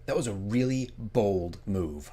That was a really bold move.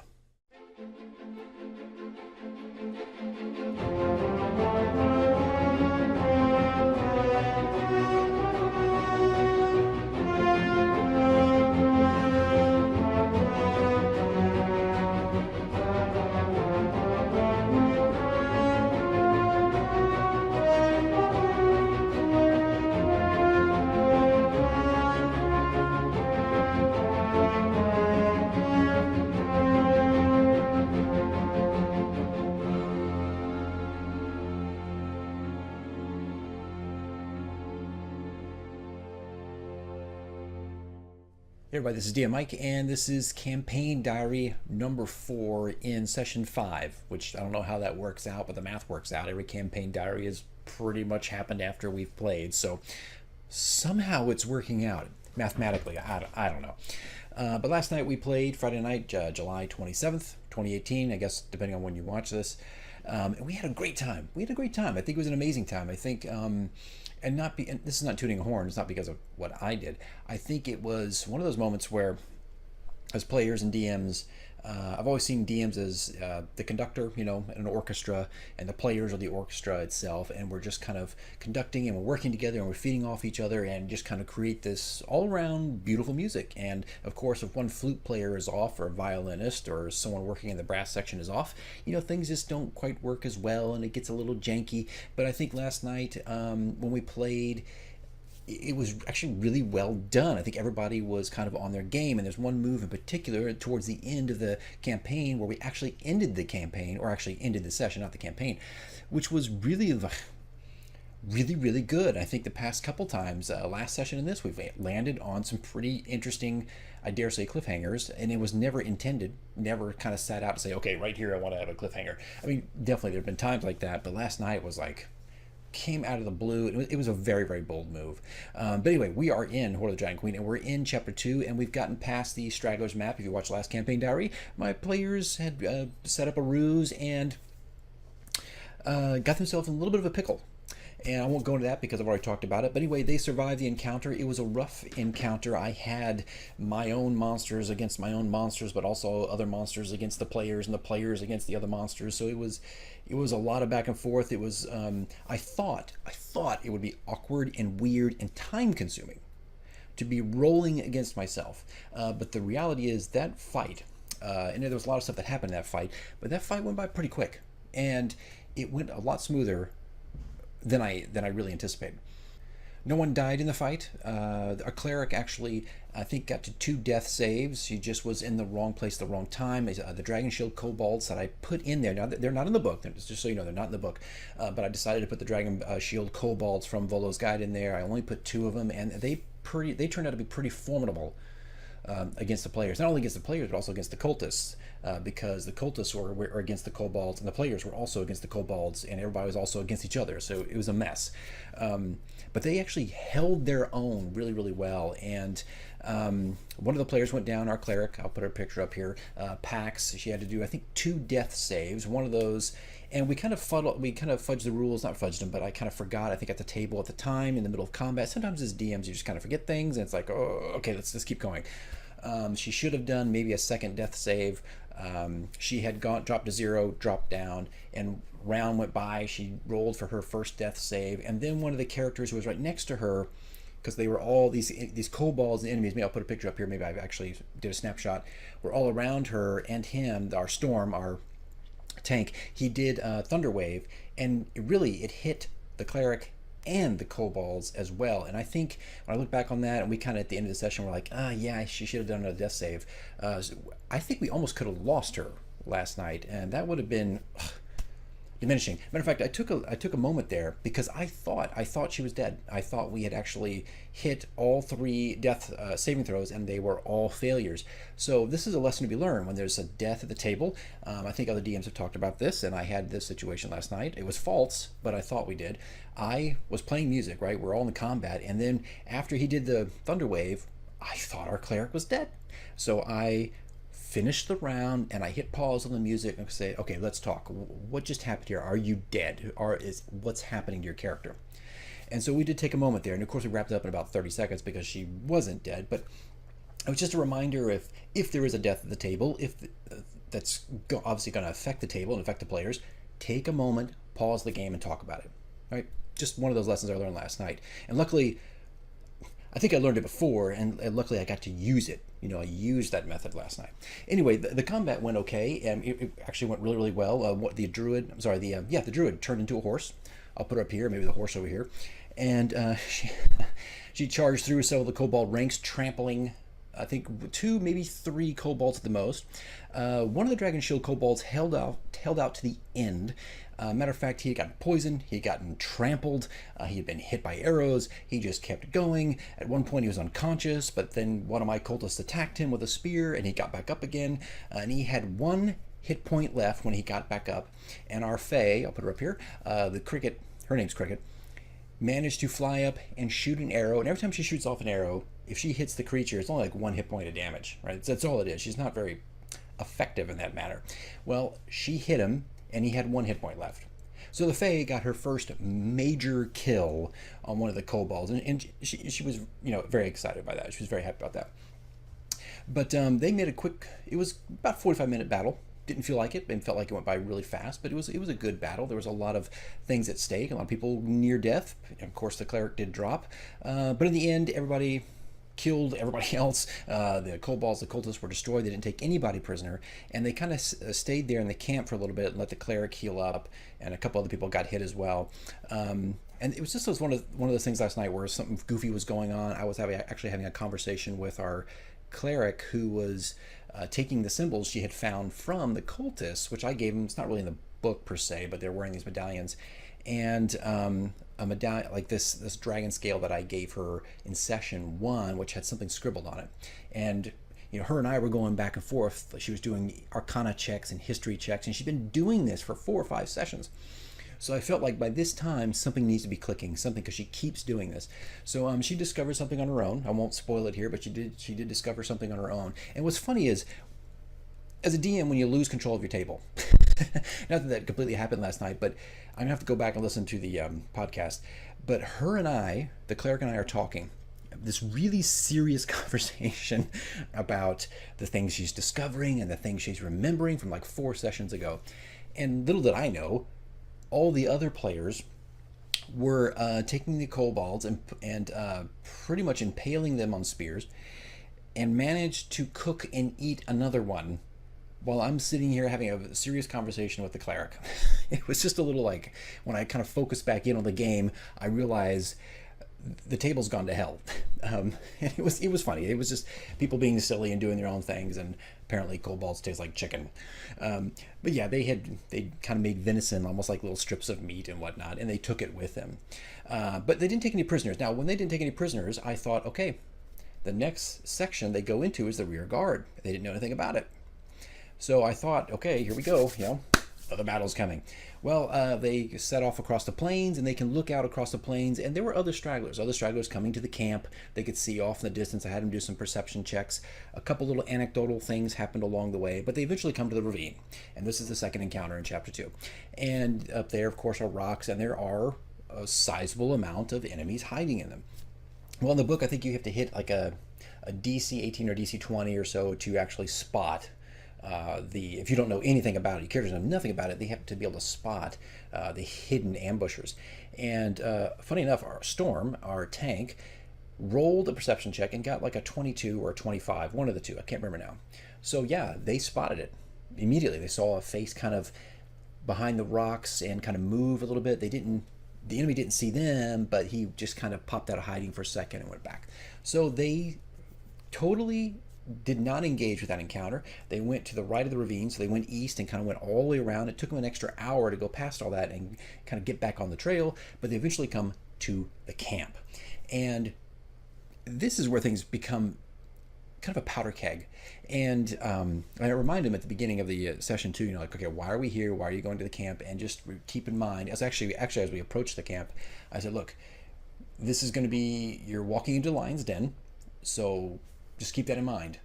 Hey everybody, this is DM Mike, and this is Campaign Diary number 4 in Session 5, which I don't know how that works out, but the math works out. Every Campaign Diary has pretty much happened after we've played, so somehow it's working out. Mathematically, I don't know. But last night we played, Friday night, July 27th, 2018, I guess, depending on when you watch this. And we had a great time. I think it was an amazing time. I think... and this is not tooting a horn, it's not because of what I did. I think it was one of those moments where, as players and DMs, I've always seen DMs as the conductor, in an orchestra, and the players are the orchestra itself, and we're just kind of conducting and we're working together and we're feeding off each other and just kind of create this all-around beautiful music. And of course, if one flute player is off, or a violinist, or someone working in the brass section is off, things just don't quite work as well and it gets a little janky. But I think last night when we played, it was actually really well done. I think everybody was kind of on their game, and there's one move in particular towards the end of the campaign where we actually ended the campaign, or actually ended the session, not the campaign, which was really good. I think the past couple times, last session and this, we've landed on some pretty interesting, I dare say, cliffhangers, and it was never intended, never kind of sat out to say, okay, right here I want to have a cliffhanger. I mean, definitely there have been times like that, but last night was like, came out of the blue. It was a very, very bold move. But anyway, we are in Horde of the Giant Queen, and we're in Chapter 2, and we've gotten past the Stragglers map. If you watched last Campaign Diary, my players had set up a ruse and got themselves in a little bit of a pickle. And I won't go into that because I've already talked about it. But anyway, they survived the encounter. It was a rough encounter. I had my own monsters against my own monsters, but also other monsters against the players, and the players against the other monsters. So it was a lot of back and forth. It was I thought it would be awkward and weird and time consuming to be rolling against myself. But the reality is that fight, and there was a lot of stuff that happened in that fight, but that fight went by pretty quick, and it went a lot smoother than I really anticipated. No one died in the fight. Our cleric actually, I think, got to 2 death saves. She just was in the wrong place at the wrong time. The Dragon Shield kobolds that I put in there, now they're not in the book, just so you know, they're not in the book, but I decided to put the Dragon Shield kobolds from Volo's Guide in there. I only put 2 of them, and they turned out to be pretty formidable against the players. Not only against the players, but also against the cultists, because the cultists were against the kobolds, and the players were also against the kobolds, and everybody was also against each other, so it was a mess. But they actually held their own really, really well, and one of the players went down, our cleric, I'll put her picture up here, Pax. She had to do, I think, 2 death saves, one of those, and we kind of fudged the rules, not fudged them, but I kind of forgot, I think, at the table at the time, in the middle of combat. Sometimes as DMs, you just kind of forget things, and it's like, oh, okay, let's keep going. She should have done maybe a second death save. She had dropped to 0, dropped down, and round went by. She rolled for her first death save, and then one of the characters who was right next to her, because they were all these kobolds and enemies. Maybe I'll put a picture up here. Maybe I actually did a snapshot. Were all around her and him. Our storm, our tank. He did Thunder Wave, and it hit the cleric and the kobolds as well. And I think when I look back on that, and we kind of at the end of the session we're like, yeah, she should have done a death save. I think we almost could have lost her last night, and that would have been diminishing. Matter of fact, I took a moment there because I thought she was dead. I thought we had actually hit all 3 death saving throws, and they were all failures. So this is a lesson to be learned when there's a death at the table. I think other DMs have talked about this, and I had this situation last night. It was false, but I thought we did. I was playing music, right? We're all in the combat, and then after he did the Thunder Wave, I thought our cleric was dead. So I finished the round, and I hit pause on the music and say, okay, let's talk. What just happened here? Are you dead? What's happening to your character? And so we did take a moment there, and of course we wrapped it up in about 30 seconds because she wasn't dead. But it was just a reminder if there is a death at the table, if that's obviously going to affect the table and affect the players, take a moment, pause the game, and talk about it. Right? Just one of those lessons I learned last night, and luckily, I think I learned it before, and luckily I got to use it. I used that method last night. Anyway, the combat went okay, and it actually went really, really well. The druid turned into a horse. I'll put her up here, maybe the horse over here, and she charged through several of the kobold ranks, trampling, I think, 2, maybe 3 kobolds at the most. One of the Dragon Shield kobolds held out to the end. Matter of fact, he had gotten poisoned, he had gotten trampled, he had been hit by arrows, he just kept going. At one point he was unconscious, but then one of my cultists attacked him with a spear, and he got back up again, and he had 1 hit point left when he got back up. And our Fae, I'll put her up here, the Cricket, her name's Cricket, managed to fly up and shoot an arrow, and every time she shoots off an arrow, if she hits the creature, it's only like 1 hit point of damage, right? That's all it is. She's not very effective in that matter. Well, she hit him, and he had 1 hit point left. So the Fae got her first major kill on one of the kobolds, and she was very excited by that. She was very happy about that. But they made it was about 45-minute battle. Didn't feel like it, and felt like it went by really fast, but it was a good battle. There was a lot of things at stake, a lot of people near death. Of course, the cleric did drop, but in the end, everybody killed everybody else. The kobolds, the cultists were destroyed. They didn't take anybody prisoner, and they kind of stayed there in the camp for a little bit and let the cleric heal up, and a couple other people got hit as well. And it was just one of those things last night where something goofy was going on. I was actually having a conversation with our cleric who was taking the symbols she had found from the cultists, which I gave him. It's not really in the book per se, but they're wearing these medallions, and a medallion like this dragon scale that I gave her in session 1, which had something scribbled on it. And her and I were going back and forth. She was doing arcana checks and history checks, and she'd been doing this for 4 or 5 sessions. So I felt like by this time something needs to be clicking, something, because she keeps doing this. So she discovered something on her own. I won't spoil it here, but she did discover something on her own. And what's funny is, as a DM, when you lose control of your table, not that completely happened last night, but I'm gonna have to go back and listen to the podcast. But her and I, the cleric and I, are talking this really serious conversation about the things she's discovering and the things she's remembering from like 4 sessions ago. And little did I know, all the other players were taking the kobolds and pretty much impaling them on spears, and managed to cook and eat another one while I'm sitting here having a serious conversation with the cleric. It was just a little like, when I kind of focused back in on the game, I realized the table's gone to hell. And it was funny. It was just people being silly and doing their own things, and apparently kobolds taste like chicken. But yeah, they kind of made venison almost like little strips of meat and whatnot, and they took it with them. But they didn't take any prisoners. Now, when they didn't take any prisoners, I thought, okay, the next section they go into is the Rearguard. They didn't know anything about it. So I thought, okay, here we go, the battle's coming. Well, they set off across the plains, and they can look out across the plains, and there were other stragglers coming to the camp. They could see off in the distance. I had them do some perception checks. A couple little anecdotal things happened along the way, but they eventually come to the ravine, and this is the second encounter in chapter 2. And up there, of course, are rocks, and there are a sizable amount of enemies hiding in them. Well, in the book, I think you have to hit like a DC 18 or DC 20 or so to actually spot if you don't know anything about it, your characters know nothing about it, they have to be able to spot the hidden ambushers. And funny enough, our Storm, our tank, rolled a perception check and got like a 22 or a 25, one of the two, I can't remember now. So yeah, they spotted it immediately. They saw a face kind of behind the rocks and kind of move a little bit. The enemy didn't see them, but he just kind of popped out of hiding for a second and went back. So they totally did not engage with that encounter. They went to the right of the ravine, so they went east and kind of went all the way around. It took them an extra hour to go past all that and kind of get back on the trail, but they eventually come to the camp. And this is where things become kind of a powder keg. And I remind them at the beginning of the session too, like, okay, why are we here? Why are you going to the camp? And just keep in mind, as we approach the camp, I said, look, this is going to be, you're walking into the lion's den, so just keep that in mind.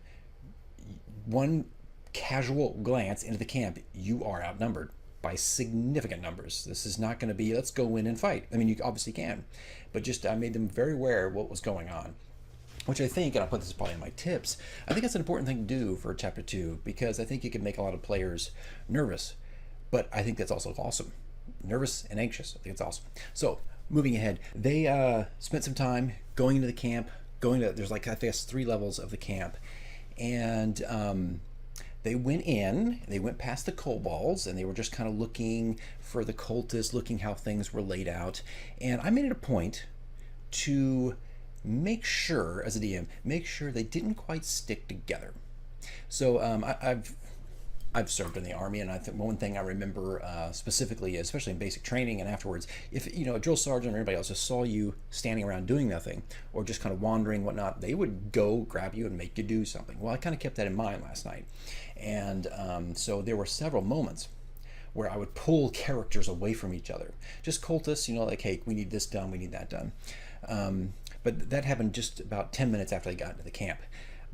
One casual glance into the camp, you are outnumbered by significant numbers. This is not going to be, let's go in and fight. I mean, you obviously can, but just I made them very aware of what was going on. which I think, and I'll put this probably in my tips, I think that's an important thing to do for chapter 2 because I think it can make a lot of players nervous, but I think that's also awesome. Nervous and anxious. I think it's awesome. So moving ahead, they spent some time going into the camp, there's like, I guess, 3 levels of the camp, and they went past the kobolds, and they were just kind of looking for the cultists, looking how things were laid out. And I made it a point to make sure, as a DM, make sure they didn't quite stick together. So I've served in the army, and I think one thing I remember specifically, especially in basic training and afterwards, if a drill sergeant or anybody else just saw you standing around doing nothing or just kind of wandering, whatnot, they would go grab you and make you do something. Well, I kind of kept that in mind last night, and so there were several moments where I would pull characters away from each other, just cultists, like, hey, we need this done, we need that done. But that happened just about 10 minutes after they got into the camp.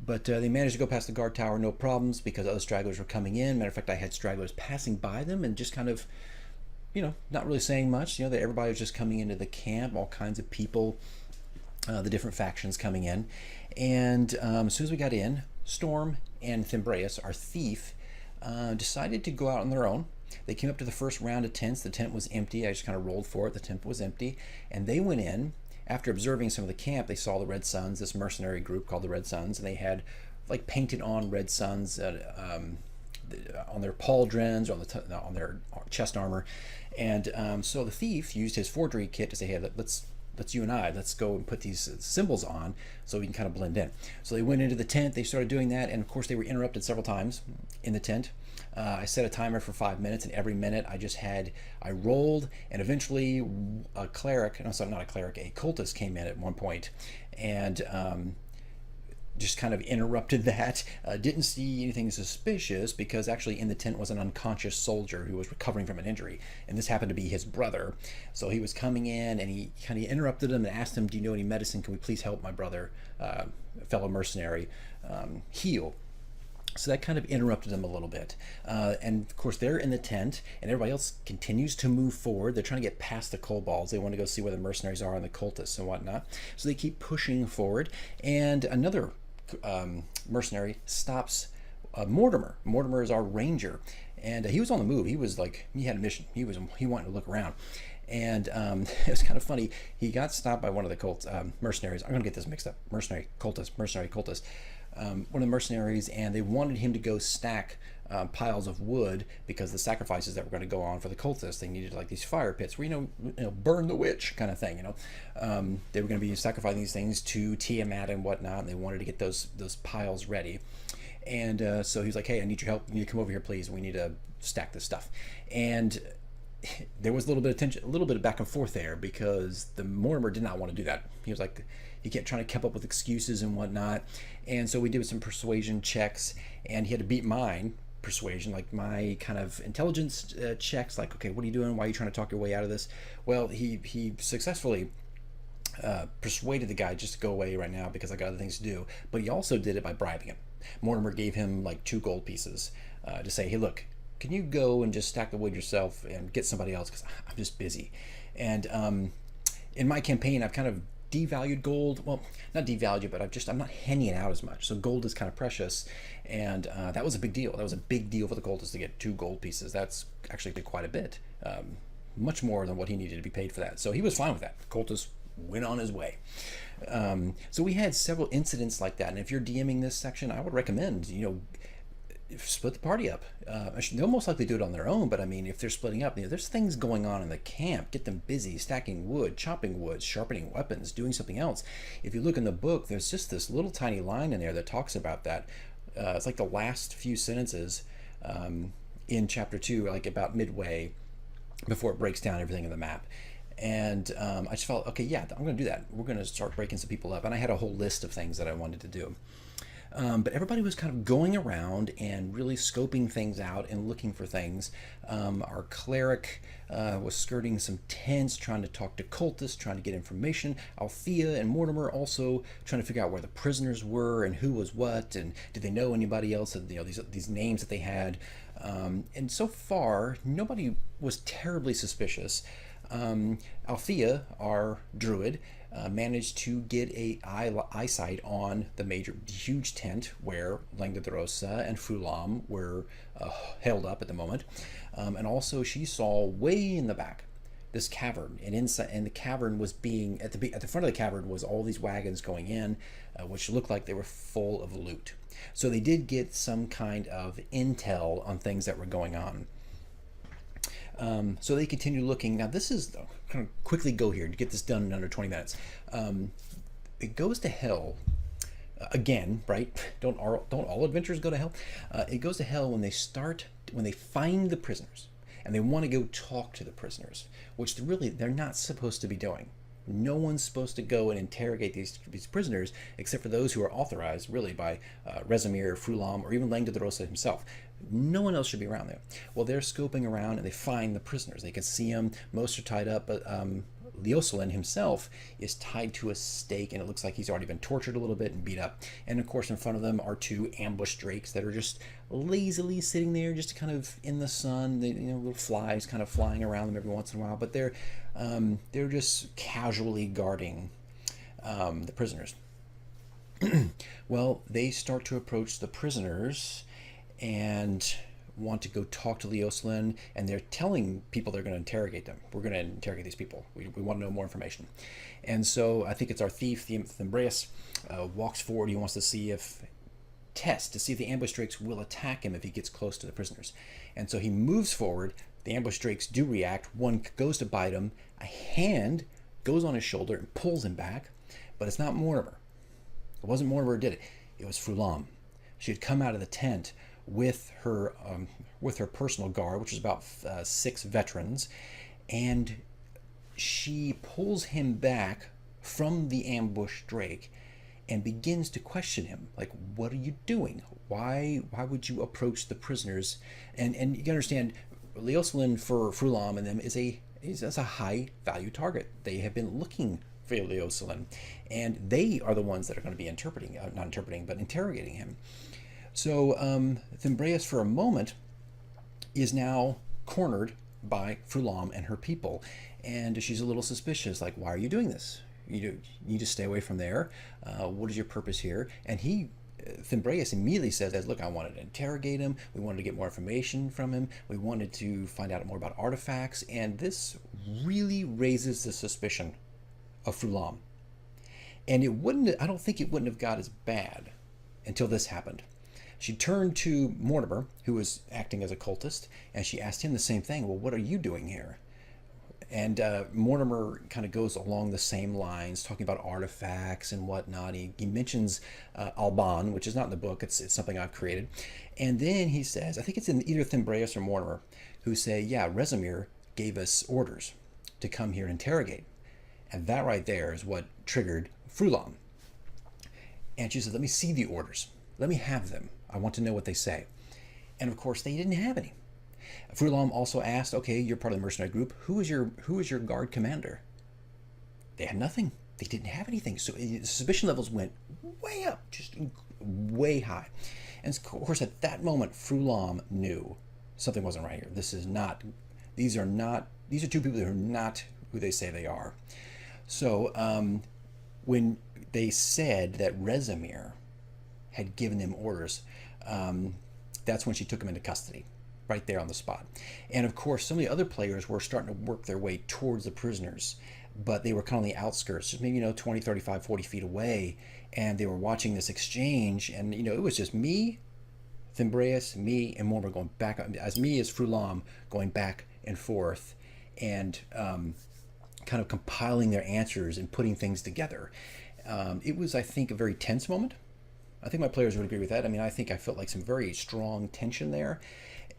But they managed to go past the guard tower, no problems, because other stragglers were coming in. Matter of fact, I had stragglers passing by them and just kind of, not really saying much. That everybody was just coming into the camp, all kinds of people, the different factions coming in. And as soon as we got in, Storm and Thimbraeus, our thief, decided to go out on their own. They came up to the first round of tents. The tent was empty. I just kind of rolled for it. The tent was empty. And they went in. After observing some of the camp, they saw the Red Suns, this mercenary group called the Red Suns, and they had like painted on Red Suns on their pauldrons, on their chest armor. And so the thief used his forgery kit to say, hey, let's you and let's go and put these symbols on so we can kind of blend in. So they went into the tent, they started doing that, and of course they were interrupted several times in the tent. I set a timer for 5 minutes, and every minute I rolled, and eventually a cultist came in at one point, and just kind of interrupted that. Didn't see anything suspicious because actually in the tent was an unconscious soldier who was recovering from an injury, and this happened to be his brother. So he was coming in, and he kind of interrupted him and asked him, do you know any medicine? Can we please help my brother, fellow mercenary, heal? So that kind of interrupted them a little bit. And of course they're in the tent, and everybody else continues to move forward. They're trying to get past the kobolds. They want to go see where the mercenaries are and the cultists and whatnot. So they keep pushing forward, and another mercenary stops Mortimer. Mortimer is our ranger, and he was on the move. He had a mission. He wanted to look around. And it was kind of funny. He got stopped by one of the mercenaries. I'm going to get this mixed up. Mercenary cultist. One of the mercenaries, and they wanted him to go stack piles of wood because the sacrifices that were going to go on for the cultists, they needed like these fire pits where burn the witch kind of thing. They were going to be sacrificing these things to Tiamat and whatnot, and they wanted to get those piles ready. And so he was like, hey, I need your help. You need to come over here, please. We need to stack this stuff. And there was a little bit of tension, a little bit of back and forth there, because the Mortimer did not want to do that. He was like, he kept trying to keep up with excuses and whatnot. And so we did some persuasion checks, and he had to beat mine persuasion, like my kind of intelligence checks, like, okay, what are you doing? Why are you trying to talk your way out of this? Well, he successfully persuaded the guy just to go away right now because I got other things to do. But he also did it by bribing him. Mortimer gave him like 2 gold pieces to say, hey, look, can you go and just stack the wood yourself and get somebody else, because I'm just busy. And in my campaign, I've kind of devalued gold. Well, not devalued it, but I'm not handing it out as much. So gold is kind of precious, and that was a big deal. That was a big deal for the cultists to get 2 gold pieces. That's actually quite a bit, much more than what he needed to be paid for that. So he was fine with that. The cultist went on his way. So we had several incidents like that, and if you're DMing this section, I would recommend, split the party up. They'll most likely do it on their own, but I mean, if they're splitting up, there's things going on in the camp. Get them busy, stacking wood, chopping wood, sharpening weapons, doing something else. If you look in the book, there's just this little tiny line in there that talks about that. It's like the last few sentences in chapter 2, like about midway before it breaks down everything in the map. And I just felt, okay, yeah, I'm going to do that. We're going to start breaking some people up. And I had a whole list of things that I wanted to do. But everybody was kind of going around and really scoping things out and looking for things. Our cleric was skirting some tents, trying to talk to cultists, trying to get information. Althea and Mortimer also trying to figure out where the prisoners were and who was what, and did they know anybody else, these names that they had. And so far, nobody was terribly suspicious. Althea, our druid, managed to get eyesight on the huge tent where Langdodrosa and Fulam were held up at the moment, and also she saw way in the back this cavern, and inside, and the cavern was being at the front of the cavern was all these wagons going in, which looked like they were full of loot. So they did get some kind of intel on things that were going on. So they continue looking. Now this is kind of quickly go here to get this done in under 20 minutes. It goes to hell again, right? Don't all adventures go to hell? It goes to hell when they find the prisoners and they want to go talk to the prisoners, which they're not supposed to be doing. No one's supposed to go and interrogate these prisoners except for those who are authorized, really, by Rezimir, Fulam, or even Langdodrosa himself. No one else should be around there. Well, they're scoping around and they find the prisoners. They can see them. Most are tied up, but Leocelin himself is tied to a stake, and it looks like he's already been tortured a little bit and beat up. And of course, in front of them are two ambush drakes that are just lazily sitting there, just kind of in the sun. They, little flies kind of flying around them every once in a while, but they're just casually guarding the prisoners. Well, they start to approach the prisoners and want to go talk to Leocelin, and they're telling people they're going to interrogate them. We're going to interrogate these people. We want to know more information. And so I think it's our thief, Thembraeus, walks forward. He wants to see if the ambush drakes will attack him if he gets close to the prisoners. And so he moves forward. The ambush drakes do react. One goes to bite him. A hand goes on his shoulder and pulls him back. But it's not Mortimer. It wasn't Mortimer who did it. It was Fulam. She had come out of the tent with her personal guard, which is about 6 veterans, and she pulls him back from the ambush drake and begins to question him, like, what are you doing? Why would you approach the prisoners? And you can understand, Leocelin for Fulam and them is a high value target. They have been looking for Leocelin, and they are the ones that are going to be interrogating him. So Thembraeus, for a moment, is now cornered by Fulam and her people, and she's a little suspicious, like, why are you doing this? You need to stay away from there. What is your purpose here? And Thembraeus immediately says, look, I wanted to interrogate him. We wanted to get more information from him. We wanted to find out more about artifacts, and this really raises the suspicion of Fulam. And I don't think it wouldn't have got as bad until this happened. She turned to Mortimer, who was acting as a cultist, and she asked him the same thing. Well, what are you doing here? And Mortimer kind of goes along the same lines, talking about artifacts and whatnot. He mentions Alban, which is not in the book. It's something I've created. And then he says, I think it's in either Thembraeus or Mortimer, who say, yeah, Rezimir gave us orders to come here and interrogate. And that right there is what triggered Fulam. And she said, let me see the orders. Let me have them. I want to know what they say. And of course, they didn't have any. Fulam also asked, okay, you're part of the mercenary group. Who is your guard commander? They had nothing. They didn't have anything. So the suspicion levels went way up, just way high. And of course, at that moment, Fulam knew something wasn't right here. These are two people who are not who they say they are. So when they said that Rezimir had given them orders, that's when she took him into custody, right there on the spot. And of course, some of the other players were starting to work their way towards the prisoners, but they were kind of on the outskirts, just maybe 20, 35, 40 feet away, and they were watching this exchange. And it was just me, Thembraeus, me, and Mortimer going back, as Fulam going back and forth, and kind of compiling their answers and putting things together. It was, I think, a very tense moment. I think my players would agree with that. I think I felt like some very strong tension there.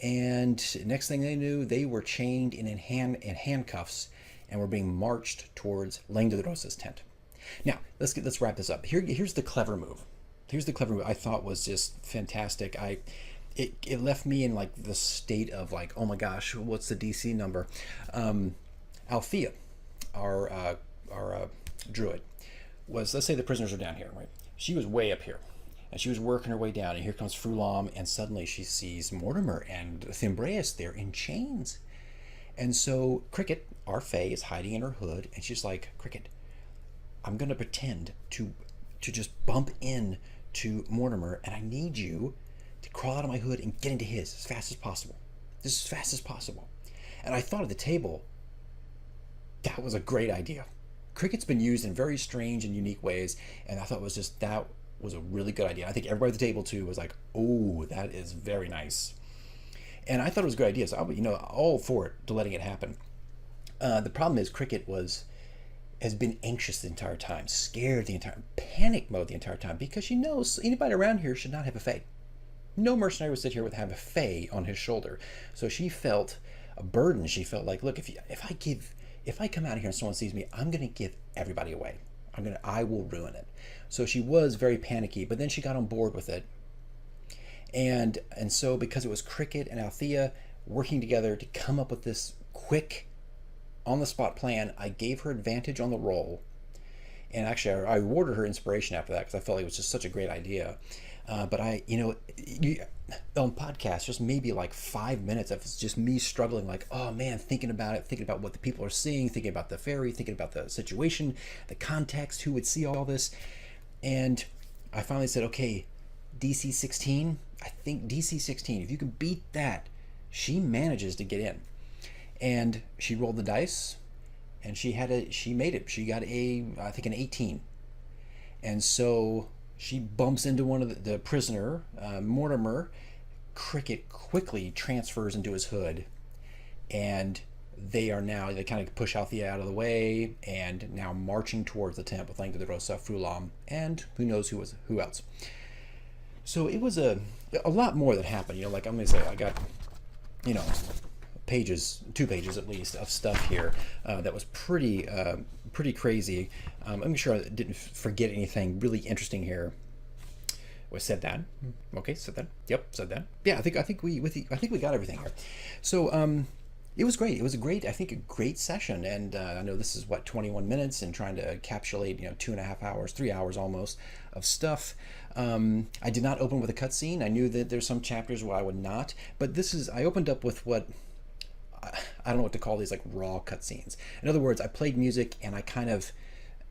And next thing they knew, they were chained in handcuffs and were being marched towards Langdodrosa's tent. Now, let's wrap this up. Here's the clever move. Here's the clever move I thought was just fantastic. It left me in like the state of like, oh my gosh, what's the DC number? Althea, our druid, was, let's say the prisoners are down here, right? She was way up here. And she was working her way down, and here comes Fulam, and suddenly she sees Mortimer and Thembraeus there in chains. And so Cricket, our Fae, is hiding in her hood, and she's like, Cricket, I'm gonna pretend to just bump in to Mortimer, and I need you to crawl out of my hood and get into his as fast as possible. Just as fast as possible. And I thought at the table, that was a great idea. Cricket's been used in very strange and unique ways, and I thought that was a really good idea. I think everybody at the table too was like, oh, that is very nice. And I thought it was a great idea, so I, all for it, to letting it happen. The problem is Cricket has been anxious the entire time, scared the entire, panic mode the entire time, because she knows anybody around here should not have a Fae. No mercenary would sit here with have a Fae on his shoulder. So she felt a burden. She felt like, look, if I come out of here and someone sees me, I'm going to give everybody away. I will ruin it. So she was very panicky, but then she got on board with it. And so because it was Cricket and Althea working together to come up with this quick, on-the-spot plan, I gave her advantage on the roll. And actually, I awarded her inspiration after that because I felt like it was just such a great idea. But on podcasts, just maybe like 5 minutes of just me struggling, like, oh man, thinking about what the people are seeing, thinking about the fairy, thinking about the situation, the context, who would see all this. And I finally said, okay, DC 16, I think DC 16, if you can beat that, she manages to get in. And she rolled the dice, and she made it. She got I think an 18. And so she bumps into one of the prisoner, Mortimer. Cricket quickly transfers into his hood, and they kind of push Althea out of the way, and now marching towards the tent with Langda the Rosa, Frulam, and who knows who else. So it was a lot more that happened. Like I'm going to say, I got, 2 pages at least of stuff here that was pretty crazy. I'm sure I didn't forget anything really interesting here. Was said that. Okay, said that. Yep, said that. Yeah, I think we got everything here. So it was great. It was a great session, and I know this is 21 minutes, and trying to encapsulate 2.5 hours, 3 hours almost of stuff. I did not open with a cutscene. I knew that there's some chapters where I would not, but I opened up with what I don't know what to call these, like raw cutscenes. In other words, I played music and I kind of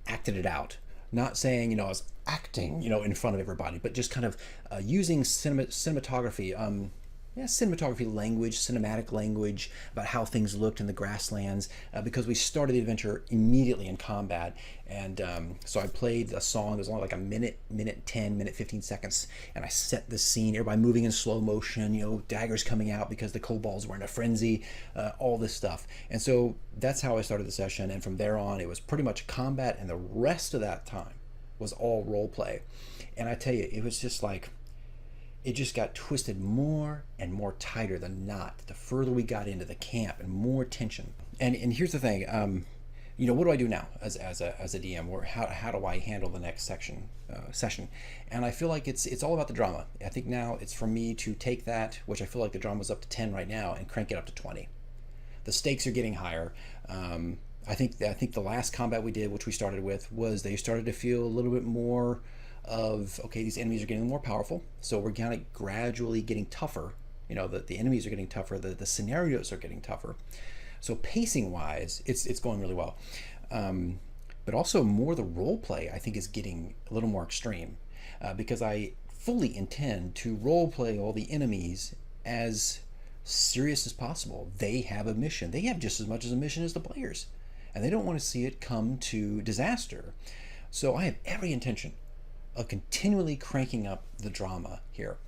acted it out. Not saying, I was acting, in front of everybody, but just kind of using cinematography, cinematography language, cinematic language about how things looked in the grasslands, because we started the adventure immediately in combat. And so I played a song that was only like a minute 10, minute 15 seconds, and I set the scene, everybody moving in slow motion, daggers coming out because the kobolds were in a frenzy, all this stuff. And so that's how I started the session, and from there on it was pretty much combat, and the rest of that time was all role play. And I tell you, it was just like, it just got twisted more and more tighter than knot the further we got into the camp, and more tension. And here's the thing, what do I do now as a DM, or how do I handle the next session? And I feel like it's all about the drama. I think now it's for me to take that, which I feel like the drama's up to 10 right now, and crank it up to 20. The stakes are getting higher. I think the last combat we did, which we started with, was they started to feel a little bit more of, okay, these enemies are getting more powerful, so we're kind of gradually getting tougher. The enemies are getting tougher, the scenarios are getting tougher. So pacing wise, it's going really well. But also more the role play, I think, is getting a little more extreme, because I fully intend to role play all the enemies as serious as possible. They have a mission. They have just as much as a mission as the players, and they don't want to see it come to disaster. So I have every intention of continually cranking up the drama here.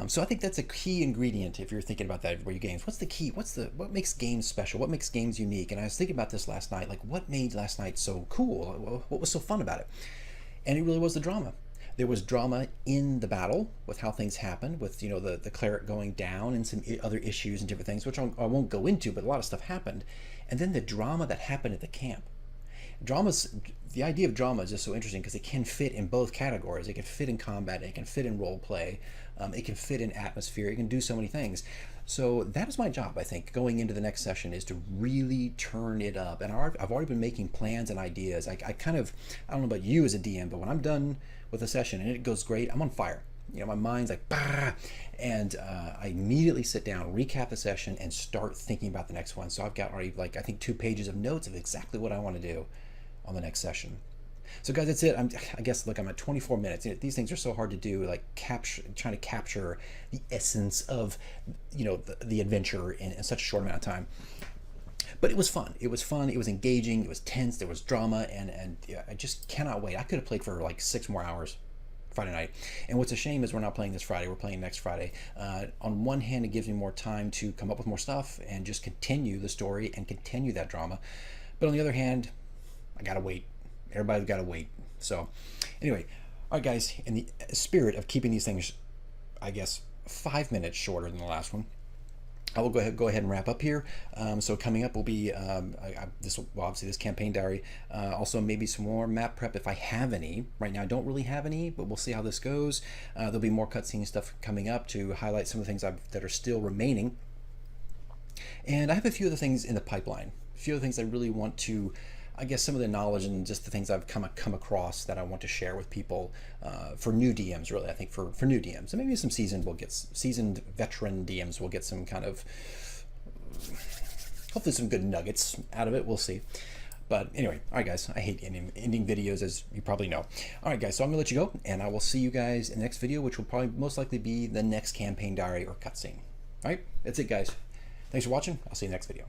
So I think that's a key ingredient if you're thinking about that for your games. What's the key? What makes games special? What makes games unique? And I was thinking about this last night, like what made last night so cool? What was so fun about it? And it really was the drama. There was drama in the battle with how things happened, with the cleric going down and some other issues and different things, which I won't go into, but a lot of stuff happened. And then the drama that happened at the camp. The idea of drama is just so interesting because it can fit in both categories. It can fit in combat, it can fit in role play, it can fit in atmosphere, it can do so many things. So that is my job, I think, going into the next session, is to really turn it up. And I've already been making plans and ideas. I don't know about you as a DM, but when I'm done with a session and it goes great, I'm on fire. my mind's like, bah, and I immediately sit down, recap the session, and start thinking about the next one. So I've got already, like, I think 2 pages of notes of exactly what I want to do on the next session. So guys, that's it. I guess, look, I'm at 24 minutes. These things are so hard to do, like trying to capture the essence of, the adventure in such a short amount of time. But it was fun. It was engaging. It was tense. There was drama, and yeah, I just cannot wait. I could have played for like 6 more hours Friday night. And what's a shame is we're not playing this Friday. We're playing next Friday. On one hand, it gives me more time to come up with more stuff and just continue the story and continue that drama. But on the other hand, I gotta wait. Everybody's gotta wait. So anyway, all right, guys. In the spirit of keeping these things, I guess, 5 minutes shorter than the last one, I will go ahead and wrap up here. So coming up will be obviously this campaign diary. Also maybe some more map prep if I have any. Right now I don't really have any, but we'll see how this goes. There'll be more cutscene stuff coming up to highlight some of the things that are still remaining. And I have a few other things in the pipeline. A few other things I really want to, I guess, some of the knowledge and just the things I've come across that I want to share with people for new DMs, really. I think for new DMs, and maybe some seasoned veteran DMs will get some kind of, hopefully some good nuggets out of it. We'll see. But anyway, all right, guys, I hate ending videos, as you probably know. All right, guys, so I'm gonna let you go, and I will see you guys in the next video, which will probably most likely be the next campaign diary or cutscene. All right, that's it, guys. Thanks for watching. I'll see you in the next video.